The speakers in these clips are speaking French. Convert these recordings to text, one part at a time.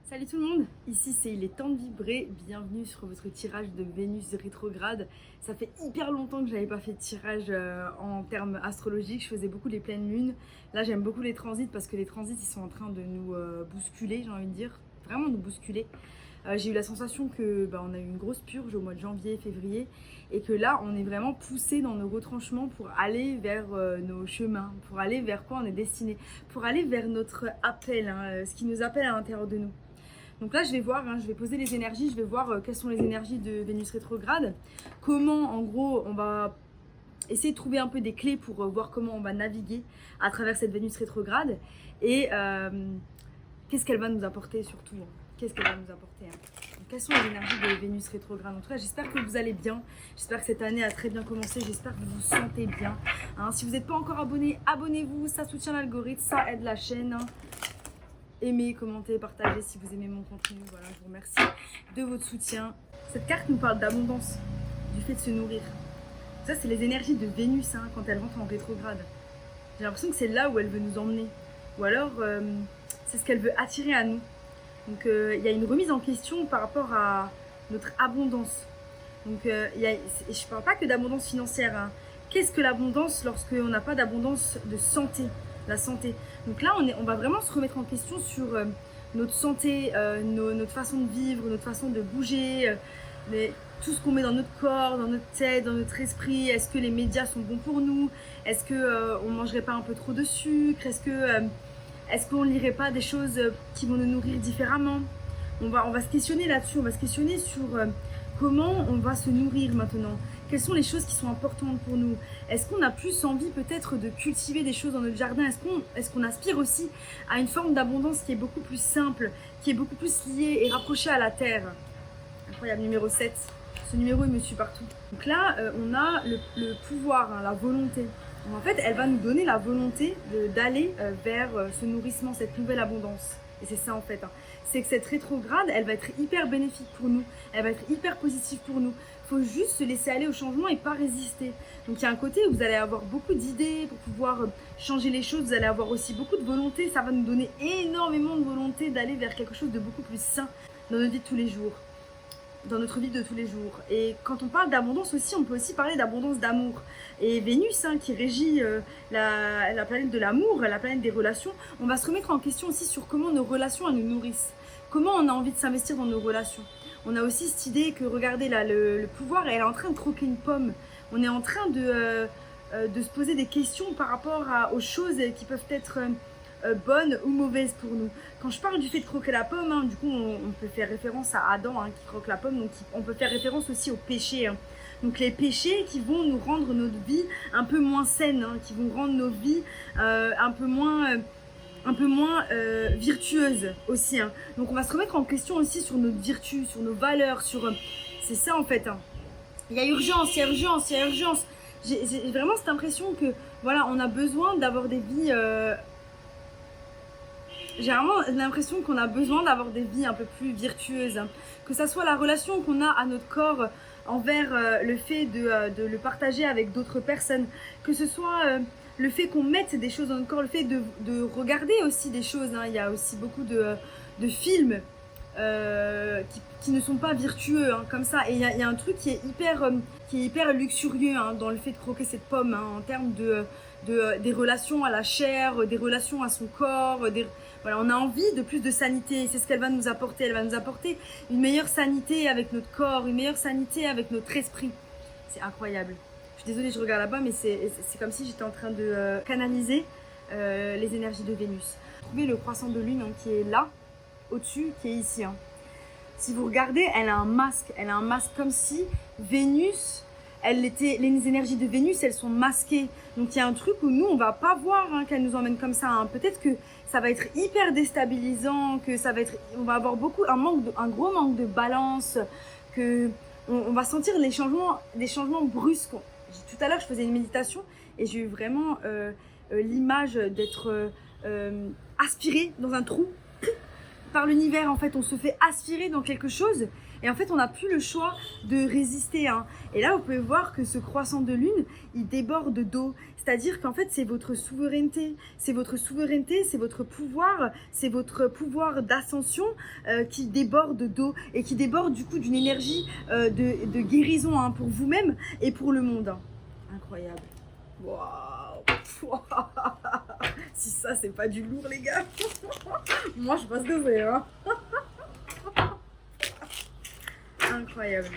Salut tout le monde, ici c'est Il est temps de vibrer, bienvenue sur votre tirage de Vénus rétrograde. Ça fait hyper longtemps que j'avais pas fait de tirage en termes astrologiques, je faisais beaucoup les pleines lunes. Là j'aime beaucoup les transits parce que les transits ils sont en train de nous bousculer, j'ai envie de dire, vraiment nous bousculer. J'ai eu la sensation que on a eu une grosse purge au mois de janvier, février, et que là on est vraiment poussé dans nos retranchements pour aller vers nos chemins, pour aller vers quoi on est destiné, pour aller vers notre appel, ce qui nous appelle à l'intérieur de nous. Donc là, je vais voir, je vais poser les énergies, je vais voir quelles sont les énergies de Vénus rétrograde. Comment, en gros, on va essayer de trouver un peu des clés pour voir comment on va naviguer à travers cette Vénus rétrograde. Et qu'est-ce qu'elle va nous apporter surtout. Qu'est-ce qu'elle va nous apporter. Donc, quelles sont les énergies de Vénus rétrograde. En tout cas, j'espère que vous allez bien. J'espère que cette année a très bien commencé. J'espère que vous vous sentez bien. Si vous n'êtes pas encore abonné, abonnez-vous. Ça soutient l'algorithme, ça aide la chaîne. Aimez, commentez, partagez si vous aimez mon contenu. Voilà, je vous remercie de votre soutien. Cette carte nous parle d'abondance, du fait de se nourrir. Ça, c'est les énergies de Vénus quand elle rentre en rétrograde. J'ai l'impression que c'est là où elle veut nous emmener. Ou alors, c'est ce qu'elle veut attirer à nous. Donc, il y a une remise en question par rapport à notre abondance. Donc, je ne parle pas que d'abondance financière. Qu'est-ce que l'abondance lorsqu'on n'a pas d'abondance de santé ? La santé. Donc là, on va vraiment se remettre en question sur notre santé, notre façon de vivre, notre façon de bouger, tout ce qu'on met dans notre corps, dans notre tête, dans notre esprit. Est-ce que les médias sont bons pour nous? Est-ce qu'on ne mangerait pas un peu trop de sucre? Est-ce qu'on ne lirait pas des choses qui vont nous nourrir différemment? On va se questionner là-dessus, on va se questionner sur comment on va se nourrir maintenant. Quelles sont les choses qui sont importantes pour nous? Est-ce qu'on a plus envie peut-être de cultiver des choses dans notre jardin? Est-ce qu'on aspire aussi à une forme d'abondance qui est beaucoup plus simple, qui est beaucoup plus liée et rapprochée à la terre? Incroyable, numéro 7. Ce numéro, il me suit partout. Donc là, on a le pouvoir, la volonté. Donc en fait, elle va nous donner la volonté d'aller vers ce nourrissement, cette nouvelle abondance. Et c'est ça en fait. C'est que cette rétrograde, elle va être hyper bénéfique pour nous. Elle va être hyper positive pour nous. Il faut juste se laisser aller au changement et pas résister. Donc il y a un côté où vous allez avoir beaucoup d'idées pour pouvoir changer les choses. Vous allez avoir aussi beaucoup de volonté. Ça va nous donner énormément de volonté d'aller vers quelque chose de beaucoup plus sain dans notre vie de tous les jours. Dans notre vie de tous les jours. Et quand on parle d'abondance aussi, on peut aussi parler d'abondance d'amour. Et Vénus, qui régit la planète de l'amour, la planète des relations, on va se remettre en question aussi sur comment nos relations nous nourrissent. Comment on a envie de s'investir dans nos relations. On a aussi cette idée que, regardez là, le pouvoir, elle est en train de croquer une pomme. On est en train de se poser des questions par rapport aux choses qui peuvent être bonnes ou mauvaises pour nous. Quand je parle du fait de croquer la pomme, du coup on peut faire référence à Adam qui croque la pomme, donc on peut faire référence aussi aux péchés. Donc les péchés qui vont nous rendre notre vie un peu moins saine, qui vont rendre nos vies un peu moins virtueuses aussi. Donc on va se remettre en question aussi sur notre vertu, sur nos valeurs, c'est ça en fait. Il y a urgence, il y a urgence, il y a urgence. J'ai vraiment cette impression que voilà, on a besoin d'avoir des vies j'ai vraiment l'impression qu'on a besoin d'avoir des vies un peu plus virtueuses. Que ça soit la relation qu'on a à notre corps envers le fait de le partager avec d'autres personnes. Que ce soit le fait qu'on mette des choses dans notre corps, le fait de regarder aussi des choses. Il y a aussi beaucoup de films qui ne sont pas virtueux comme ça. Et il y a un truc qui est hyper luxurieux dans le fait de croquer cette pomme en termes des relations à la chair, des relations à son corps. Voilà, on a envie de plus de sanité. C'est ce qu'elle va nous apporter. Elle va nous apporter une meilleure sanité avec notre corps, une meilleure sanité avec notre esprit. C'est incroyable. Je suis désolée, je regarde là-bas, mais c'est comme si j'étais en train de canaliser les énergies de Vénus. Trouvez le croissant de lune qui est là, au-dessus, qui est ici. Si vous regardez, elle a un masque. Elle a un masque comme si Vénus... les énergies de Vénus, elles sont masquées. Donc il y a un truc où nous, on va pas voir qu'elle nous emmène comme ça. Peut-être que ça va être hyper déstabilisant, on va avoir un gros manque de balance, que on va sentir des changements brusques. Tout à l'heure, je faisais une méditation et j'ai eu vraiment l'image d'être aspirée dans un trou par l'univers, en fait, on se fait aspirer dans quelque chose et en fait, on n'a plus le choix de résister. Hein. Et là, vous pouvez voir que ce croissant de lune, il déborde d'eau. C'est-à-dire qu'en fait, c'est votre souveraineté. C'est votre souveraineté, c'est votre pouvoir d'ascension qui déborde d'eau et qui déborde du coup d'une énergie de guérison hein, pour vous-même et pour le monde. Hein. Incroyable. Waouh. Si ça, c'est pas du lourd, les gars. Moi, je pense que c'est. Hein. Incroyable.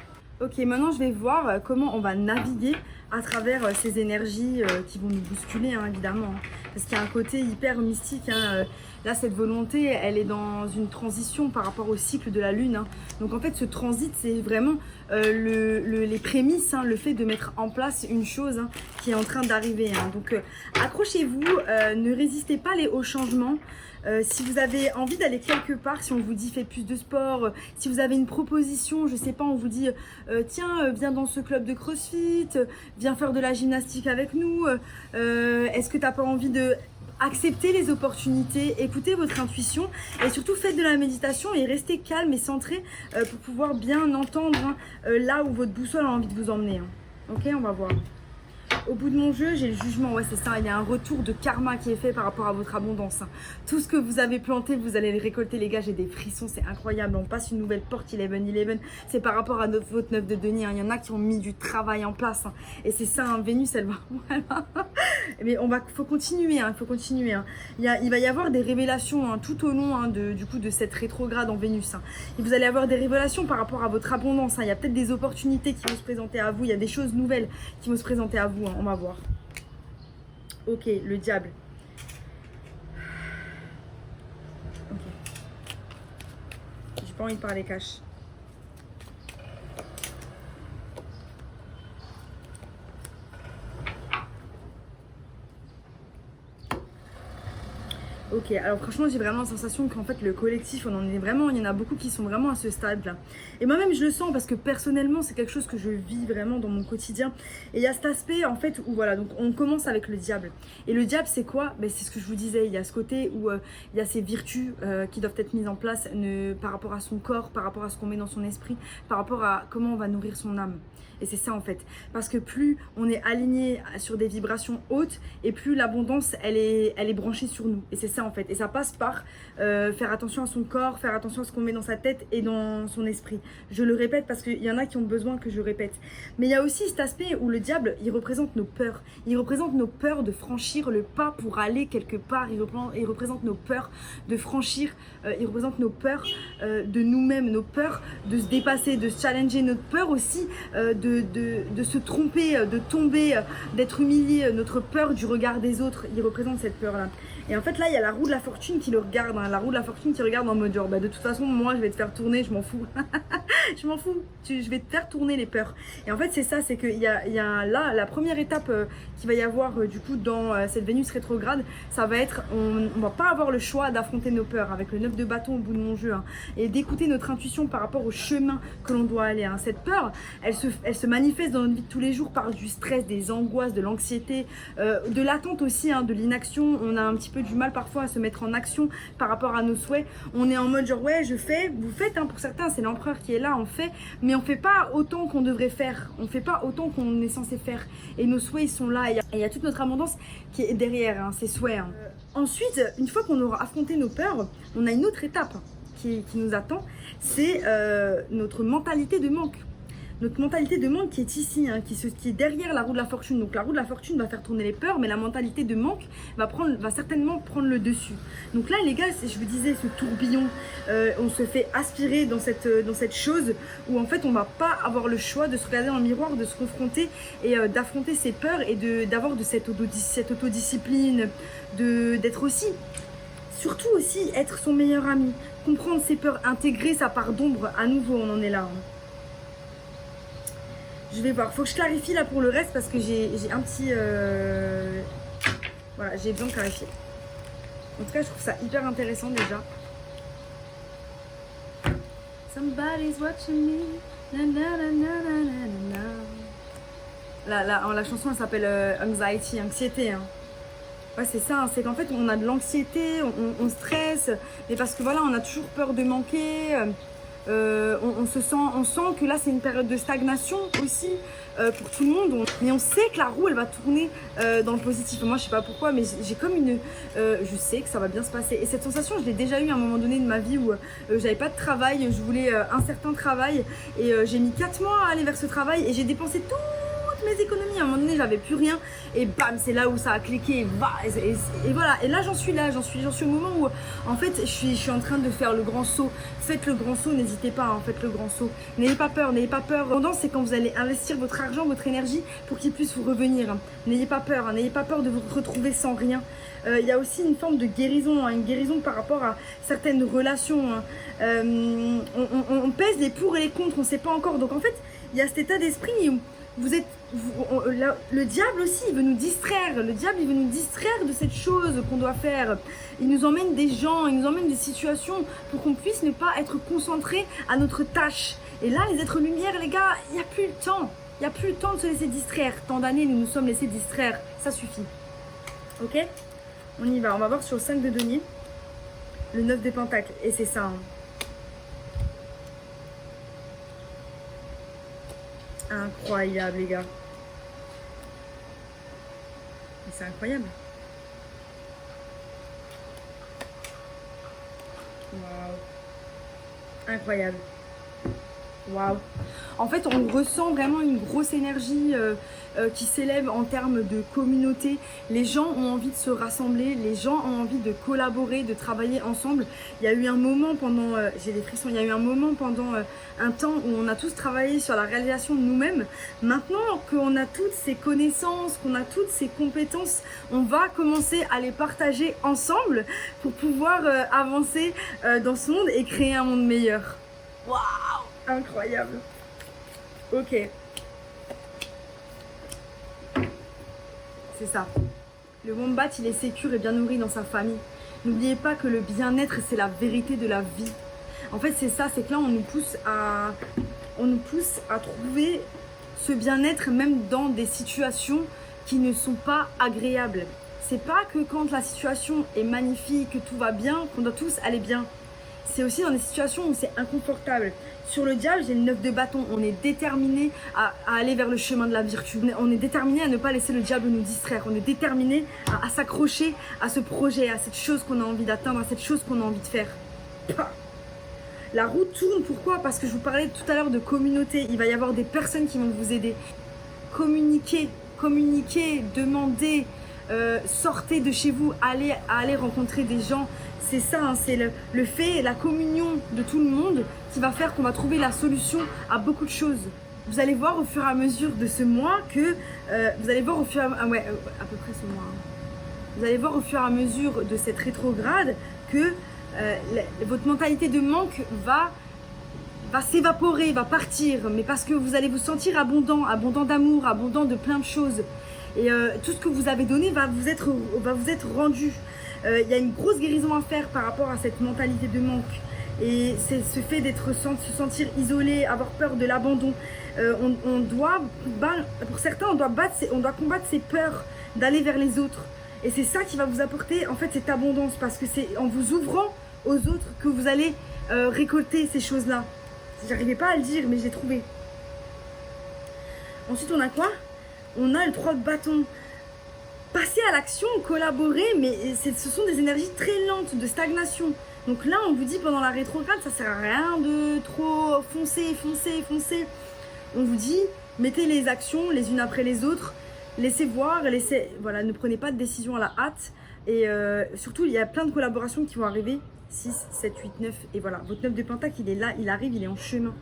Ok, maintenant je vais voir comment on va naviguer à travers ces énergies qui vont nous bousculer, hein, évidemment. Hein, parce qu'il y a un côté hyper mystique. Hein, là, cette volonté, elle est dans une transition par rapport au cycle de la Lune. Hein. Donc en fait, ce transit, c'est vraiment les prémices, hein, le fait de mettre en place une chose hein, qui est en train d'arriver. Hein. Donc accrochez-vous, ne résistez pas aux changements. Si vous avez envie d'aller quelque part, si on vous dit faites plus de sport, si vous avez une proposition, je sais pas, on vous dit tiens viens dans ce club de CrossFit, viens faire de la gymnastique avec nous, est-ce que t'as pas envie de accepter les opportunités, écoutez votre intuition et surtout faites de la méditation et restez calme et centré pour pouvoir bien entendre hein, là où votre boussole a envie de vous emmener. Hein. Ok, on va voir. Au bout de mon jeu, j'ai le jugement, ouais c'est ça, il y a un retour de karma qui est fait par rapport à votre abondance. Tout ce que vous avez planté, vous allez le récolter les gars, j'ai des frissons, c'est incroyable. On passe une nouvelle porte 11-11, c'est par rapport à votre 9 de denier, hein. Il y en a qui ont mis du travail en place. Hein. Et c'est ça, hein. Vénus, elle va... Mais faut continuer, hein. Il faut continuer. Hein. Il va y avoir des révélations hein, tout au long hein, du coup de cette rétrograde en Vénus. Hein. Et vous allez avoir des révélations par rapport à votre abondance. Hein. Il y a peut-être des opportunités qui vont se présenter à vous, il y a des choses nouvelles qui vont se présenter à vous. Hein. On va voir. Ok, le diable. Ok. J'ai pas envie de parler cash. Ok, alors franchement j'ai vraiment la sensation qu'en fait le collectif on en est vraiment, il y en a beaucoup qui sont vraiment à ce stade là. Et moi-même je le sens parce que personnellement c'est quelque chose que je vis vraiment dans mon quotidien. Et il y a cet aspect en fait où voilà, donc on commence avec le diable. Et le diable c'est quoi? Ben, c'est ce que je vous disais, il y a ce côté où il y a ces vertus qui doivent être mises en place par rapport à son corps, par rapport à ce qu'on met dans son esprit, par rapport à comment on va nourrir son âme. Et c'est ça en fait, parce que plus on est aligné sur des vibrations hautes et plus l'abondance elle est branchée sur nous. Et c'est ça en fait, et ça passe par faire attention à son corps, faire attention à ce qu'on met dans sa tête et dans son esprit. Je le répète parce qu'il y en a qui ont besoin que je répète. Mais il y a aussi cet aspect où le diable, il représente nos peurs. Il représente nos peurs de franchir le pas pour aller quelque part. Il représente nos peurs de franchir, il représente nos peurs de nous-mêmes, nos peurs de se dépasser, de se challenger, notre peur aussi de se tromper, de tomber, d'être humilié, notre peur du regard des autres, il représente cette peur-là. Et en fait là, il y a la roue de la fortune qui le regarde, hein, la roue de la fortune qui regarde en mode genre, bah, de toute façon, moi je vais te faire tourner, je m'en fous. Je m'en fous, je vais te faire tourner les peurs. Et en fait c'est ça, c'est qu'il y a là, la première étape qu'il va y avoir du coup dans cette Vénus rétrograde, ça va être, on va pas avoir le choix d'affronter nos peurs avec le 9 de bâton au bout de mon jeu, hein, et d'écouter notre intuition par rapport au chemin que l'on doit aller. Hein. Cette peur, elle se manifeste dans notre vie de tous les jours par du stress, des angoisses, de l'anxiété, de l'attente aussi, hein, de l'inaction. On a un petit peu du mal parfois à se mettre en action par rapport à nos souhaits. On est en mode genre ouais je fais, vous faites, hein, pour certains c'est l'empereur qui est là, on fait, mais on fait pas autant qu'on devrait faire, on fait pas autant qu'on est censé faire. Et nos souhaits ils sont là, et il y a toute notre abondance qui est derrière, hein, ces souhaits. Hein. Ensuite, une fois qu'on aura affronté nos peurs, on a une autre étape qui nous attend, c'est notre mentalité de manque. Notre mentalité de manque qui est ici, hein, qui est derrière la roue de la fortune. Donc la roue de la fortune va faire tourner les peurs, mais la mentalité de manque va certainement prendre le dessus. Donc là les gars, je vous disais, ce tourbillon, on se fait aspirer dans cette chose où en fait on va pas avoir le choix de se regarder dans le miroir, de se confronter et d'affronter ses peurs et d'avoir de cette autodiscipline, d'être aussi, surtout aussi être son meilleur ami, comprendre ses peurs, intégrer sa part d'ombre. À nouveau on en est là. Hein. Je vais voir, faut que je clarifie là pour le reste parce que j'ai un petit... Voilà, j'ai besoin de clarifier. En tout cas, je trouve ça hyper intéressant déjà. Somebody's watching me. Na, na, na, na, na, na. La chanson, elle s'appelle Anxiety, anxiété. Hein. Ouais, c'est ça, hein, c'est qu'en fait on a de l'anxiété, on stresse, mais parce que voilà, on a toujours peur de manquer. On sent que là c'est une période de stagnation aussi pour tout le monde. Mais on sait que la roue elle va tourner dans le positif. Moi je sais pas pourquoi, mais j'ai comme je sais que ça va bien se passer. Et cette sensation je l'ai déjà eu à un moment donné de ma vie où j'avais pas de travail, je voulais un certain travail et j'ai mis 4 mois à aller vers ce travail et j'ai dépensé toutes mes économies. À un moment donné j'avais plus rien et bam, c'est là où ça a cliqué et voilà. Et là j'en suis au moment où en fait je suis en train de faire le grand saut. Faites le grand saut, n'hésitez pas, hein, faites le grand saut. N'ayez pas peur. L'abondance, c'est quand vous allez investir votre argent, votre énergie pour qu'il puisse vous revenir. N'ayez pas peur, hein, n'ayez pas peur de vous retrouver sans rien. Il y a aussi une forme de guérison, hein, une guérison par rapport à certaines relations. Hein. On pèse les pour et les contre, on ne sait pas encore. Donc en fait, il y a cet état d'esprit où le diable aussi, il veut nous distraire. Le diable, il veut nous distraire de cette chose qu'on doit faire. Il nous emmène des gens, il nous emmène des situations pour qu'on puisse ne pas être concentré à notre tâche. Et là, les êtres lumière, les gars, il n'y a plus le temps. Il n'y a plus le temps de se laisser distraire. Tant d'années, nous nous sommes laissés distraire. Ça suffit. Ok ? On y va. On va voir sur le 5 de denier. Le 9 des pentacles. Et c'est ça. Hein. Incroyable, les gars. C'est incroyable. Waouh. Incroyable. Waouh. En fait, on ressent vraiment une grosse énergie qui s'élève en termes de communauté. Les gens ont envie de se rassembler, les gens ont envie de collaborer, de travailler ensemble. Il y a eu un moment pendant, j'ai des frissons, il y a eu un moment pendant un temps où on a tous travaillé sur la réalisation de nous-mêmes. Maintenant qu'on a toutes ces connaissances, qu'on a toutes ces compétences, on va commencer à les partager ensemble pour pouvoir avancer dans ce monde et créer un monde meilleur. Waouh! Incroyable. Ok. C'est ça. Le wombat, il est sécure et bien nourri dans sa famille. N'oubliez pas que le bien-être, c'est la vérité de la vie. En fait, c'est ça, c'est que là, on nous pousse à trouver ce bien-être même dans des situations qui ne sont pas agréables. C'est pas que quand la situation est magnifique, que tout va bien, qu'on doit tous aller bien. C'est aussi dans des situations où c'est inconfortable. Sur le diable, j'ai le 9 de bâton. On est déterminé à aller vers le chemin de la vertu. On est déterminé à ne pas laisser le diable nous distraire. On est déterminé à s'accrocher à ce projet, à cette chose qu'on a envie d'atteindre, à cette chose qu'on a envie de faire. La roue tourne, pourquoi? Parce que je vous parlais tout à l'heure de communauté. Il va y avoir des personnes qui vont vous aider. Communiquez, demandez, sortez de chez vous, allez rencontrer des gens. C'est ça, hein, c'est le fait, la communion de tout le monde qui va faire qu'on va trouver la solution à beaucoup de choses. Vous allez voir au fur et à mesure de ce mois que, vous allez voir au fur et à peu près ce mois. Hein. Vous allez voir au fur et à mesure de cette rétrograde que votre mentalité de manque va s'évaporer, va partir, mais parce que vous allez vous sentir abondant d'amour, abondant de plein de choses. Et tout ce que vous avez donné va vous être rendu. Il y a une grosse guérison à faire par rapport à cette mentalité de manque. Et c'est ce fait se sentir isolé, avoir peur de l'abandon. Pour certains, on doit combattre ses peurs d'aller vers les autres. Et c'est ça qui va vous apporter en fait cette abondance, parce que c'est en vous ouvrant aux autres que vous allez récolter ces choses-là. J'arrivais pas à le dire, mais je l'ai trouvé. Ensuite, on a quoi? On a le 3 de bâton. Passer à l'action, collaborer, mais ce sont des énergies très lentes, de stagnation. Donc là, on vous dit pendant la rétrograde, ça sert à rien de trop foncer. On vous dit, mettez les actions les unes après les autres, laissez voir, voilà, ne prenez pas de décision à la hâte. Et surtout, il y a plein de collaborations qui vont arriver. 6, 7, 8, 9, et voilà, votre 9 de pentacle, il est là, il arrive, il est en chemin.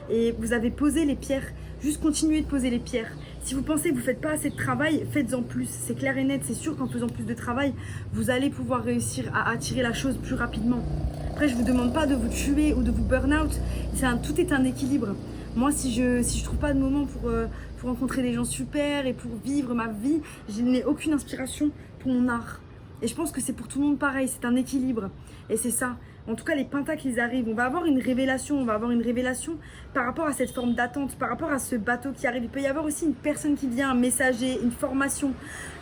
Et vous avez posé les pierres, juste continuez de poser les pierres. Si vous pensez que vous ne faites pas assez de travail, faites-en plus. C'est clair et net, c'est sûr qu'en faisant plus de travail, vous allez pouvoir réussir à attirer la chose plus rapidement. Après, je ne vous demande pas de vous tuer ou de vous burn out. Tout est un équilibre. Moi, si je trouve pas de moment pour rencontrer des gens super et pour vivre ma vie, je n'ai aucune inspiration pour mon art. Et je pense que c'est pour tout le monde pareil, c'est un équilibre. Et c'est ça. En tout cas, les pentacles, ils arrivent. On va avoir une révélation. On va avoir une révélation par rapport à cette forme d'attente, par rapport à ce bateau qui arrive. Il peut y avoir aussi une personne qui vient, un messager, une formation.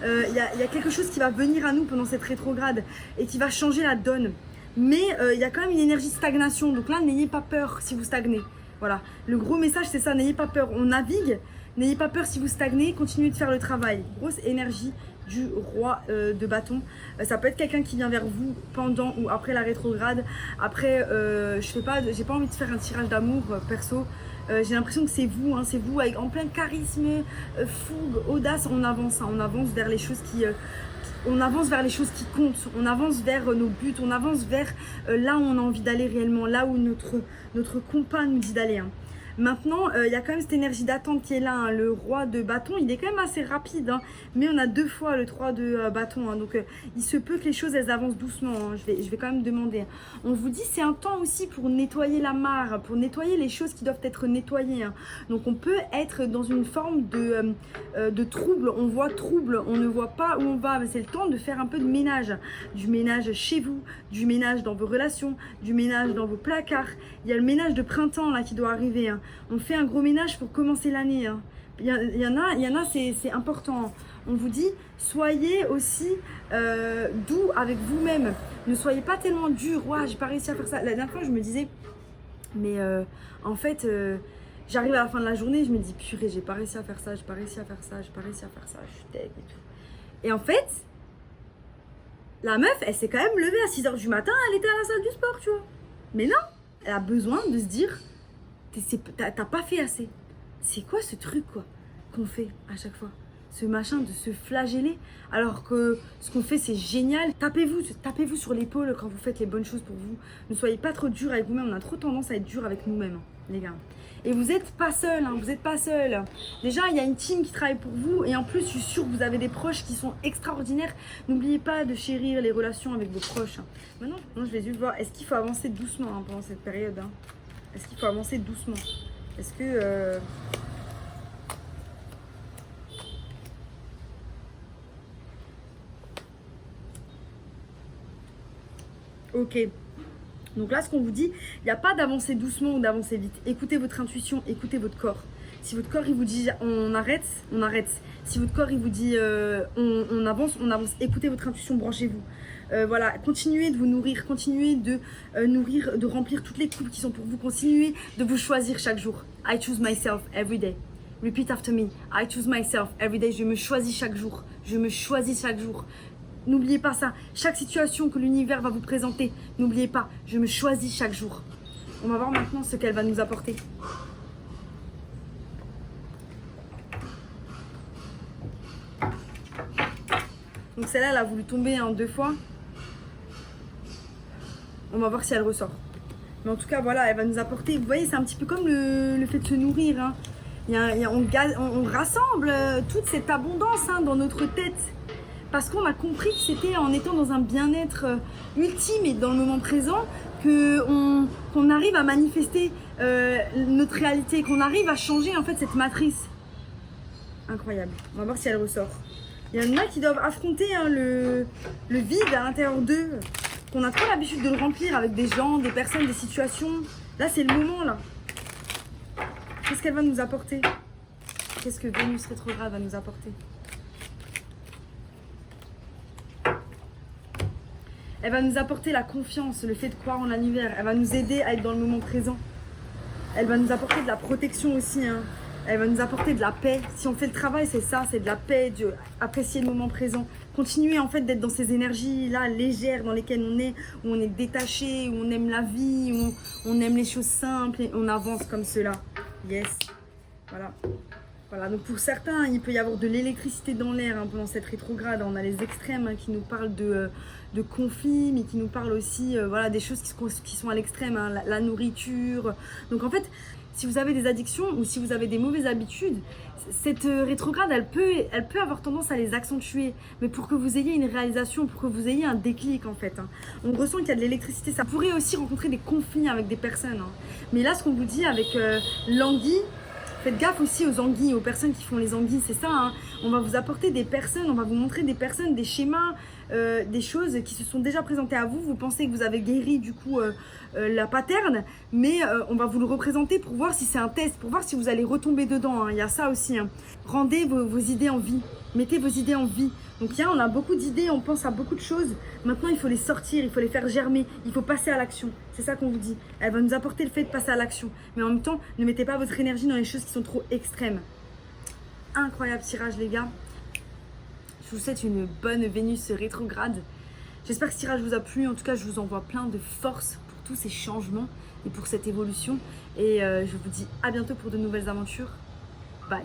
Il y a quelque chose qui va venir à nous pendant cette rétrograde et qui va changer la donne. Mais il y a quand même une énergie de stagnation. Donc là, n'ayez pas peur si vous stagnez. Voilà. Le gros message, c'est ça. N'ayez pas peur. On navigue. N'ayez pas peur si vous stagnez. Continuez de faire le travail. Grosse énergie du roi de bâton. Ça peut être quelqu'un qui vient vers vous pendant ou après la rétrograde. Après, j'ai pas envie de faire un tirage d'amour perso. J'ai l'impression que c'est vous avec en plein charisme, fougue, audace. On avance, on avance vers les choses on avance vers les choses qui comptent. On avance vers nos buts. On avance vers là où on a envie d'aller réellement, là où notre compas nous dit d'aller. Maintenant, il y a quand même cette énergie d'attente qui est là. Hein. Le roi de bâton, il est quand même assez rapide. Hein. Mais on a 2 fois le 3 de bâton. Hein. Donc, il se peut que les choses, elles avancent doucement. Hein. Je vais quand même demander. Hein. On vous dit, c'est un temps aussi pour nettoyer la mare, pour nettoyer les choses qui doivent être nettoyées. Hein. Donc, on peut être dans une forme de trouble. On voit trouble, on ne voit pas où on va. C'est le temps de faire un peu de ménage. Du ménage chez vous, du ménage dans vos relations, du ménage dans vos placards. Il y a le ménage de printemps là qui doit arriver. Hein. On fait un gros ménage pour commencer l'année. Hein. Il y en a, c'est important. On vous dit, soyez aussi doux avec vous-même. Ne soyez pas tellement dur. Ouah, j'ai pas réussi à faire ça. La dernière fois, je me disais, mais en fait, j'arrive à la fin de la journée, je me dis, purée, j'ai pas réussi à faire ça, j'ai pas réussi à faire ça, j'ai pas réussi à faire ça, je suis deg et tout. Et en fait, la meuf, elle s'est quand même levée à 6h du matin, elle était à la salle du sport, tu vois. Mais non, elle a besoin de se dire, t'as pas fait assez. C'est quoi ce truc quoi qu'on fait à chaque fois? Ce machin de se flageller alors que ce qu'on fait c'est génial. Tapez-vous sur l'épaule quand vous faites les bonnes choses pour vous. Ne soyez pas trop dur avec vous-même. On a trop tendance à être dur avec nous-mêmes, hein, les gars. Et vous n'êtes pas seul, hein, vous n'êtes pas seul. Déjà, il y a une team qui travaille pour vous et en plus, je suis sûre que vous avez des proches qui sont extraordinaires. N'oubliez pas de chérir les relations avec vos proches. Hein. Maintenant, je vais juste voir, est-ce qu'il faut avancer doucement hein, pendant cette période hein. Est-ce qu'il faut avancer doucement? Est-ce que... Ok. Donc là, ce qu'on vous dit, il n'y a pas d'avancer doucement ou d'avancer vite. Écoutez votre intuition, écoutez votre corps. Si votre corps, il vous dit on arrête, on arrête. Si votre corps, il vous dit on avance, on avance. Écoutez votre intuition, branchez-vous. Voilà, continuez de vous nourrir, continuez de nourrir, de remplir toutes les coupes qui sont pour vous. Continuez de vous choisir chaque jour. I choose myself every day. Repeat after me. I choose myself every day. Je me choisis chaque jour. Je me choisis chaque jour. N'oubliez pas ça. Chaque situation que l'univers va vous présenter, n'oubliez pas, je me choisis chaque jour. On va voir maintenant ce qu'elle va nous apporter. Donc celle-là, elle a voulu tomber en 2 fois. On va voir si elle ressort. Mais en tout cas, voilà, elle va nous apporter... Vous voyez, c'est un petit peu comme le fait de se nourrir. Hein. On rassemble toute cette abondance hein, dans notre tête. Parce qu'on a compris que c'était en étant dans un bien-être ultime et dans le moment présent qu'on arrive à manifester notre réalité, qu'on arrive à changer en fait cette matrice. Incroyable. On va voir si elle ressort. Il y en a qui doivent affronter hein, le vide à l'intérieur d'eux, qu'on a trop l'habitude de le remplir avec des gens, des personnes, des situations. Là, c'est le moment là. Qu'est-ce qu'elle va nous apporter? Qu'est-ce que Vénus rétrograde va nous apporter? Elle va nous apporter la confiance, le fait de croire en l'univers. Elle va nous aider à être dans le moment présent. Elle va nous apporter de la protection aussi. Hein. Elle va nous apporter de la paix. Si on fait le travail, c'est ça, c'est de la paix, apprécier le moment présent. Continuer en fait d'être dans ces énergies-là légères dans lesquelles on est, où on est détaché, où on aime la vie, où on aime les choses simples et on avance comme cela. Yes. Voilà. Voilà, donc pour certains, il peut y avoir de l'électricité dans l'air hein, pendant cette rétrograde. On a les extrêmes hein, qui nous parlent de conflits, mais qui nous parlent aussi voilà, des choses qui sont à l'extrême, hein, la nourriture. Donc en fait, si vous avez des addictions ou si vous avez des mauvaises habitudes, cette rétrograde, elle peut avoir tendance à les accentuer. Mais pour que vous ayez une réalisation, pour que vous ayez un déclic en fait. Hein. On ressent qu'il y a de l'électricité. Ça pourrait aussi rencontrer des conflits avec des personnes. Hein. Mais là, ce qu'on vous dit avec l'anguille, faites gaffe aussi aux anguilles, aux personnes qui font les anguilles, c'est ça. Hein. On va vous apporter des personnes, on va vous montrer des personnes, des schémas des choses qui se sont déjà présentées à vous. Vous pensez que vous avez guéri du coup la paterne, mais on va vous le représenter pour voir si c'est un test, pour voir si vous allez retomber dedans, hein. Il y a ça aussi, hein. Rendez vos idées en vie, mettez vos idées en vie. Donc on a beaucoup d'idées, on pense à beaucoup de choses. Maintenant, il faut les sortir, il faut les faire germer, il faut passer à l'action. C'est ça qu'on vous dit. Elle va nous apporter le fait de passer à l'action. Mais en même temps, ne mettez pas votre énergie dans les choses qui sont trop extrêmes. Incroyable tirage, les gars. Je vous souhaite une bonne Vénus rétrograde. J'espère que ce tirage vous a plu. En tout cas, je vous envoie plein de force pour tous ces changements et pour cette évolution. Et je vous dis à bientôt pour de nouvelles aventures. Bye.